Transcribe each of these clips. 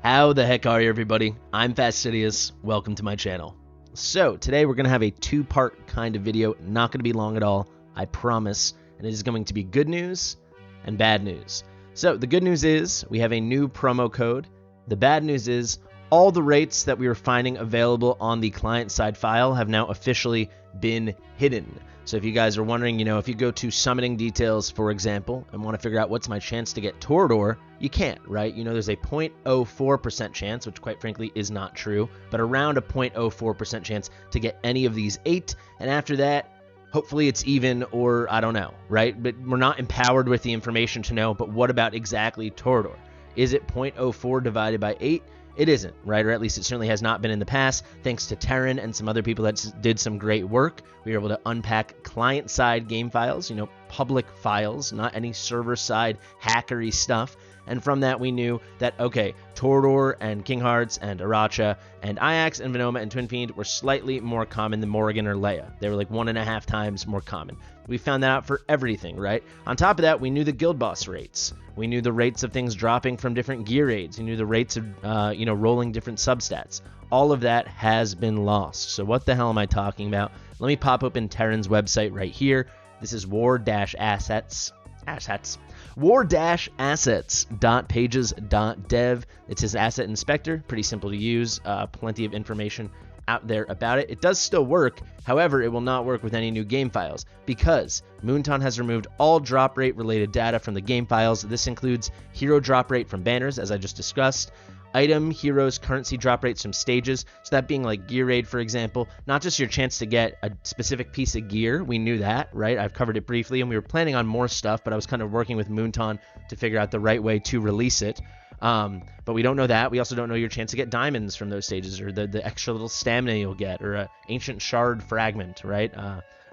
How the heck are you, everybody? I'm Fastidious. Welcome to my channel. So today we're going to have a two-part kind of video. Not going to be long at all, I promise. And it is going to be good news and bad news. So the good news is we have a new promo code. The bad news is all the rates that we were finding available on the client-side file have now officially been hidden. So if you guys are wondering, if you go to summoning details, for example, and want to figure out what's my chance to get Torador, you can't, right? There's a 0.04% chance, which quite frankly is not true, but around a 0.04% chance to get any of these 8. And after that, hopefully it's even, or I don't know, right? But we're not empowered with the information to know, but what about exactly Torador? Is it 0.04 divided by 8? It isn't, right? Or at least it certainly has not been in the past. Thanks to Terran and some other people that did some great work, we were able to unpack client-side game files, public files, not any server-side hackery stuff. And from that, we knew that, okay, Torador and King Hearts and Aracha and Ajax and Venoma and Twin Fiend were slightly more common than Morrigan or Leia. They were like 1.5 times more common. We found that out for everything, right? On top of that, we knew the guild boss rates. We knew the rates of things dropping from different gear aids. We knew the rates of, rolling different substats. All of that has been lost. So what the hell am I talking about? Let me pop open Terran's website right here. This is war-assets.pages.dev. It's his asset inspector. Pretty simple to use. Plenty of information out there about it. It does still work. However, it will not work with any new game files because Moonton has removed all drop rate related data from the game files. This includes hero drop rate from banners, as I just discussed, item, heroes, currency drop rates from stages. So that being like gear aid, for example, not just your chance to get a specific piece of gear. We knew that, right? I've covered it briefly, and we were planning on more stuff, but I was kind of working with Moonton to figure out the right way to release it. But we don't know that. We also don't know your chance to get diamonds from those stages, or the extra little stamina you'll get, or a ancient shard fragment, right?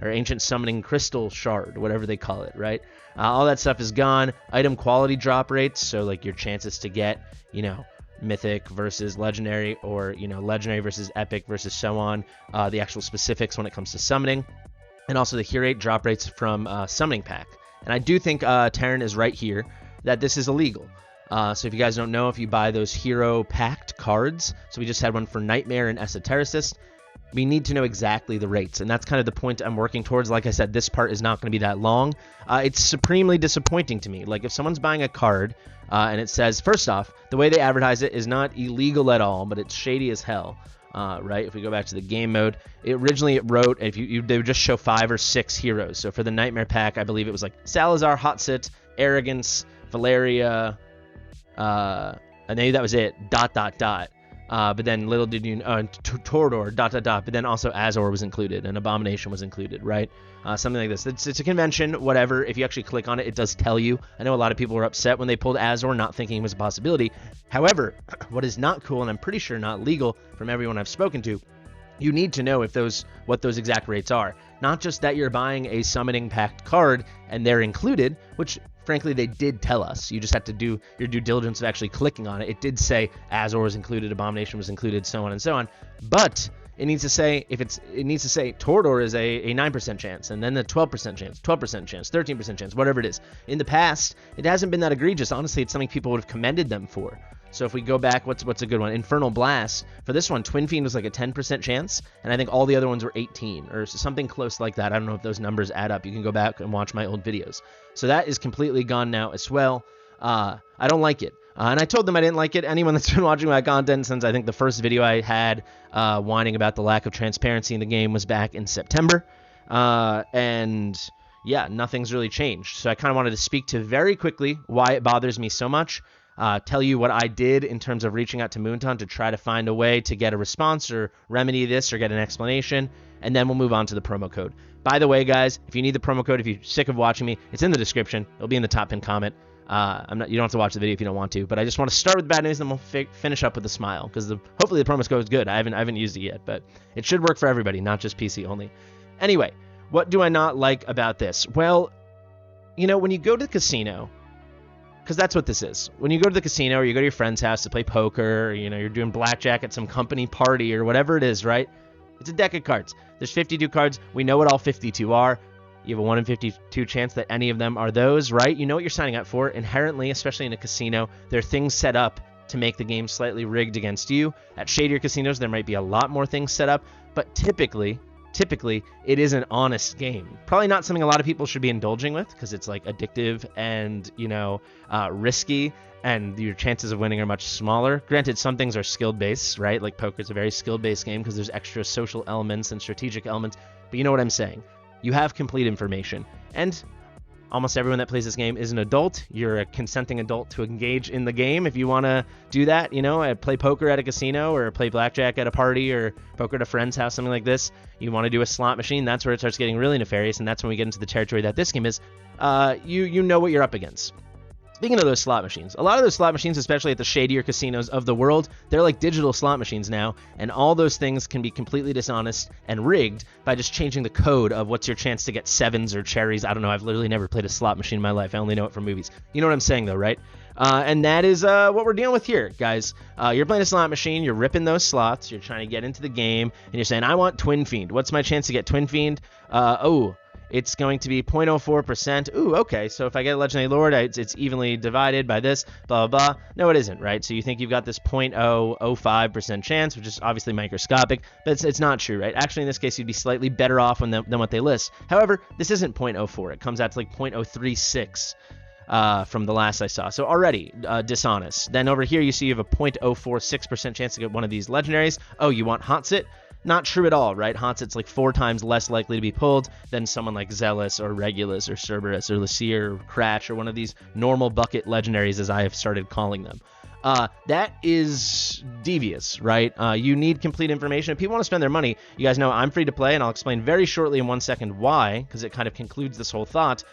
Or ancient summoning crystal shard, whatever they call it, right? All that stuff is gone. Item quality drop rates, so like your chances to get, mythic versus legendary, or legendary versus epic versus so on. The actual specifics when it comes to summoning, and also the hero rate drop rates from summoning pack. And I do think Terran is right here that this is illegal. So if you guys don't know, if you buy those hero packed cards, so we just had one for Nightmare and Esotericist, we need to know exactly the rates, and that's kind of the point I'm working towards. Like I said, this part is not going to be that long. It's supremely disappointing to me. Like if someone's buying a card and it says, first off, the way they advertise it is not illegal at all, but it's shady as hell. Right? If we go back to the game mode, it wrote if they would just show 5 or 6 heroes. So for the Nightmare pack, I believe it was like Salazar, Hotsit, Arrogance, Valeria, and maybe that was it. ... But then little did you know, Torador, ... But then also Azor was included, and Abomination was included, right? Something like this. It's a convention, whatever. If you actually click on it, it does tell you. I know a lot of people were upset when they pulled Azor, not thinking it was a possibility. However, what is not cool, and I'm pretty sure not legal from everyone I've spoken to, you need to know what those exact rates are. Not just that you're buying a summoning packed card and they're included, which frankly they did tell us. You just have to do your due diligence of actually clicking on it. It did say Azor was included, Abomination was included, so on and so on. But it needs to say Torador is a 9% chance, and then the 12% chance, 12% chance, 13% chance, whatever it is. In the past, it hasn't been that egregious. Honestly, it's something people would have commended them for. So if we go back, what's a good one? Infernal Blast. For this one, Twin Fiend was like a 10% chance, and I think all the other ones were 18 or something close like that. I don't know if those numbers add up. You can go back and watch my old videos. So that is completely gone now as well. I don't like it. And I told them I didn't like it. Anyone that's been watching my content since I think the first video I had whining about the lack of transparency in the game was back in September. And yeah, nothing's really changed. So I kind of wanted to speak to very quickly why it bothers me so much. Tell you what I did in terms of reaching out to Moonton to try to find a way to get a response or remedy this or get an explanation, and then we'll move on to the promo code. By the way, guys, if you need the promo code, if you're sick of watching me, it's in the description. It'll be in the top pinned comment. You don't have to watch the video if you don't want to, but I just want to start with bad news, and then we'll finish up with a smile, because hopefully the promo code is good. I haven't used it yet, but it should work for everybody, not just PC only. Anyway, what do I not like about this? Well, when you go to the casino, because that's what this is. When you go to the casino or you go to your friend's house to play poker, or, you're doing blackjack at some company party or whatever it is, right? It's a deck of cards. There's 52 cards. We know what all 52 are. You have a 1 in 52 chance that any of them are those, right? You know what you're signing up for. Inherently, especially in a casino, there are things set up to make the game slightly rigged against you. At shadier casinos, there might be a lot more things set up, but typically it is an honest game. Probably not something a lot of people should be indulging with because it's like addictive and, risky, and your chances of winning are much smaller. Granted, some things are skill-based, right? Like poker is a very skill-based game because there's extra social elements and strategic elements, but you know what I'm saying. You have complete information, and almost everyone that plays this game is an adult. You're a consenting adult to engage in the game. If you want to do that, play poker at a casino or play blackjack at a party or poker at a friend's house, something like this, you want to do a slot machine, that's where it starts getting really nefarious, and that's when we get into the territory that this game is. You know what you're up against. Speaking of those slot machines, a lot of those slot machines, especially at the shadier casinos of the world, they're like digital slot machines now, and all those things can be completely dishonest and rigged by just changing the code of what's your chance to get sevens or cherries. I don't know. I've literally never played a slot machine in my life. I only know it from movies. You know what I'm saying, though, right? And that is what we're dealing with here, guys. You're playing a slot machine. You're ripping those slots. You're trying to get into the game, and you're saying, I want Twin Fiend. What's my chance to get Twin Fiend? It's going to be 0.04%. Ooh, okay, so if I get a Legendary Lord, it's evenly divided by this, blah, blah, blah. No, it isn't, right? So you think you've got this 0.005% chance, which is obviously microscopic, but it's not true, right? Actually, in this case, you'd be slightly better off than what they list. However, this isn't 0.04. It comes out to like 0.036 from the last I saw. So already dishonest. Then over here, you see you have a 0.046% chance to get one of these legendaries. Oh, you want Hot Sit? Not true at all, right? Hansit's like 4 times less likely to be pulled than someone like Zealous or Regulus or Cerberus or Lysier or Cratch or one of these normal bucket legendaries, as I have started calling them. That is devious, right? You need complete information. If people want to spend their money, you guys know I'm free to play, and I'll explain very shortly in 1 second why, because it kind of concludes this whole thought.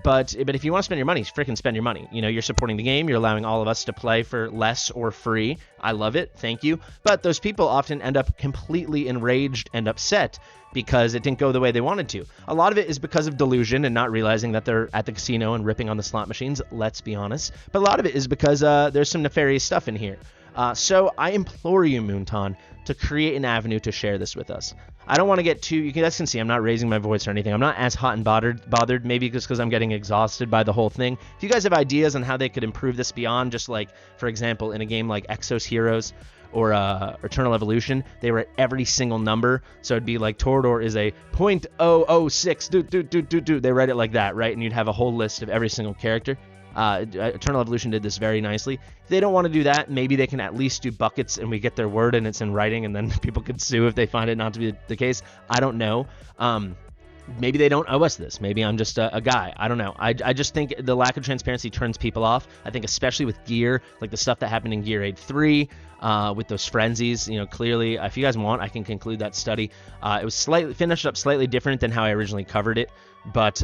But if you want to spend your money, freaking spend your money. You're supporting the game. You're allowing all of us to play for less or free. I love it. Thank you. But those people often end up completely enraged and upset because it didn't go the way they wanted to. A lot of it is because of delusion and not realizing that they're at the casino and ripping on the slot machines. Let's be honest. But a lot of it is because there's some nefarious stuff in here. So I implore you, Moonton, to create an avenue to share this with us. I don't want to get too, you guys can see I'm not raising my voice or anything. I'm not as hot and bothered, maybe just because I'm getting exhausted by the whole thing. If you guys have ideas on how they could improve this beyond just like, for example, in a game like Exos Heroes or Eternal Evolution, they were at every single number. So it'd be like Torador is a 0.006, they read it like that, right? And you'd have a whole list of every single character. Eternal Evolution did this very nicely. If they don't want to do that, maybe they can at least do buckets and we get their word and it's in writing, and then people could sue if they find it not to be the case. I don't know. Maybe they don't owe us this. Maybe I'm just a guy. I don't know. I just think the lack of transparency turns people off. I think especially with gear, like the stuff that happened in Gear Aid 3, with those frenzies, clearly, if you guys want, I can conclude that study. It was finished up slightly different than how I originally covered it, but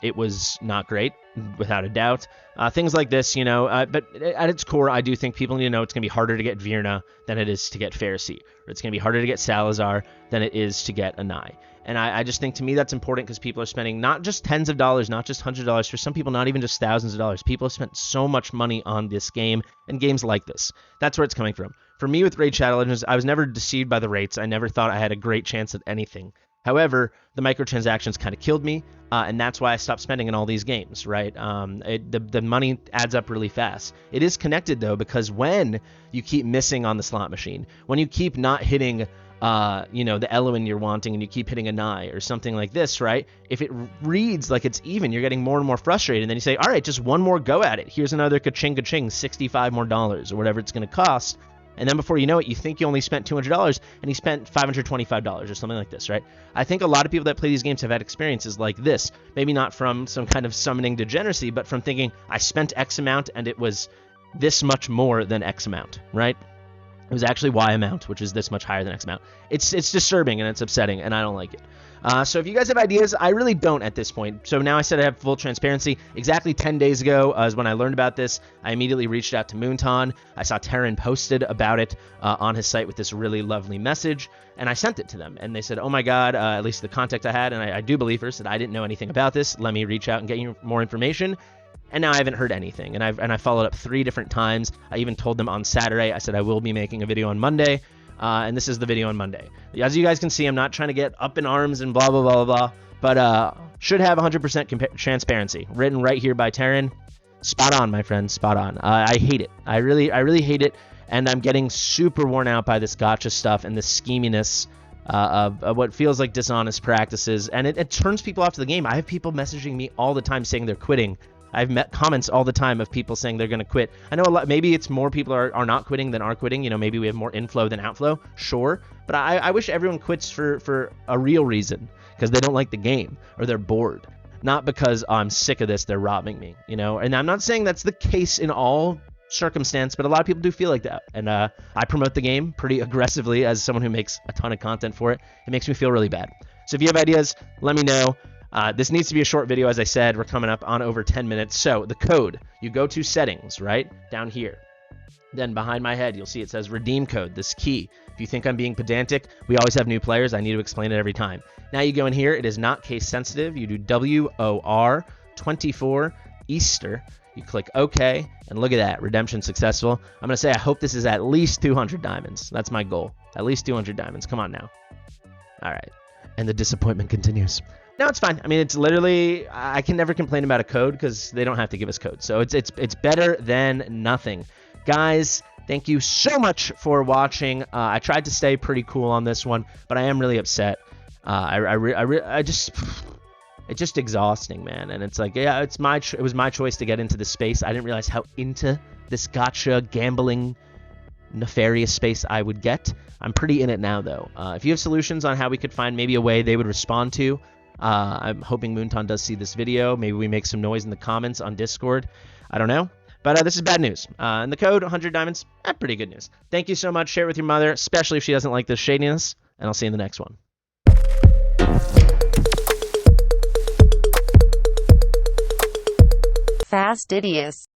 it was not great, without a doubt. Things like this, but at its core, I do think people need to know it's going to be harder to get Virna than it is to get Pharisee, or it's going to be harder to get Salazar than it is to get Anai. And I just think, to me, that's important because people are spending not just tens of dollars, not just $100s, for some people not even just thousands of dollars. People have spent so much money on this game and games like this. That's where it's coming from. For me, with Raid Shadow Legends, I was never deceived by the rates. I never thought I had a great chance at anything. However, the microtransactions kind of killed me, and that's why I stopped spending in all these games, right? The money adds up really fast. It is connected, though, because when you keep missing on the slot machine, when you keep not hitting the Eloin you're wanting and you keep hitting a Nai or something like this, right? If it reads like it's even, you're getting more and more frustrated. And then you say, all right, just one more go at it. Here's another ka-ching, $65 more or whatever it's going to cost. And then before you know it, you think you only spent $200 and you spent $525 or something like this, right? I think a lot of people that play these games have had experiences like this. Maybe not from some kind of summoning degeneracy, but from thinking, I spent X amount and it was this much more than X amount, right? It was actually Y amount, which is this much higher than X amount. It's disturbing and it's upsetting, and I don't like it. So if you guys have ideas, I really don't at this point. So now I said I have full transparency. Exactly 10 days ago is when I learned about this. I immediately reached out to Moonton. I saw Terran posted about it on his site with this really lovely message, and I sent it to them. And they said, oh my God, at least the contact I had, and I do believe her, said I didn't know anything about this. Let me reach out and get you more information. And now I haven't heard anything, and I followed up 3 different times. I even told them on Saturday, I said I will be making a video on Monday, and this is the video on Monday. As you guys can see, I'm not trying to get up in arms and blah, blah, blah, blah, but should have 100% transparency. Written right here by Terran. Spot on, my friend. Spot on. I hate it. I really hate it, and I'm getting super worn out by this gotcha stuff and the scheminess of what feels like dishonest practices, and it turns people off to the game. I have people messaging me all the time saying they're quitting. I've met comments all the time of people saying they're going to quit. I know a lot. Maybe it's more people are not quitting than are quitting. You know, maybe we have more inflow than outflow. Sure, but I wish everyone quits for a real reason, because they don't like the game or they're bored. Not because I'm sick of this, they're robbing me, you know? And I'm not saying that's the case in all circumstance, but a lot of people do feel like that. And I promote the game pretty aggressively as someone who makes a ton of content for it. It makes me feel really bad. So if you have ideas, let me know. This needs to be a short video, as I said. We're coming up on over 10 minutes. So the code, you go to settings, right? Down here. Then behind my head, you'll see it says redeem code, this key. If you think I'm being pedantic, we always have new players. I need to explain it every time. Now you go in here. It is not case sensitive. You do WOR24 Easter. You click OK, and look at that. Redemption successful. I'm going to say I hope this is at least 200 diamonds. That's my goal. At least 200 diamonds. Come on now. All right. And the disappointment continues. No, it's fine. I mean, it's literally, I can never complain about a code because they don't have to give us code. So it's better than nothing. Guys, thank you so much for watching. I tried to stay pretty cool on this one, but I am really upset. It's just exhausting, man. And it's like, yeah, it was my choice to get into this space. I didn't realize how into this gotcha gambling nefarious space I would get. I'm pretty in it now, though. If you have solutions on how we could find maybe a way they would respond to, I'm hoping Moonton does see this video. Maybe we make some noise in the comments on Discord. I don't know. But this is bad news. And the code, 100 diamonds, pretty good news. Thank you so much. Share it with your mother, especially if she doesn't like this shadiness. And I'll see you in the next one. Fastidious.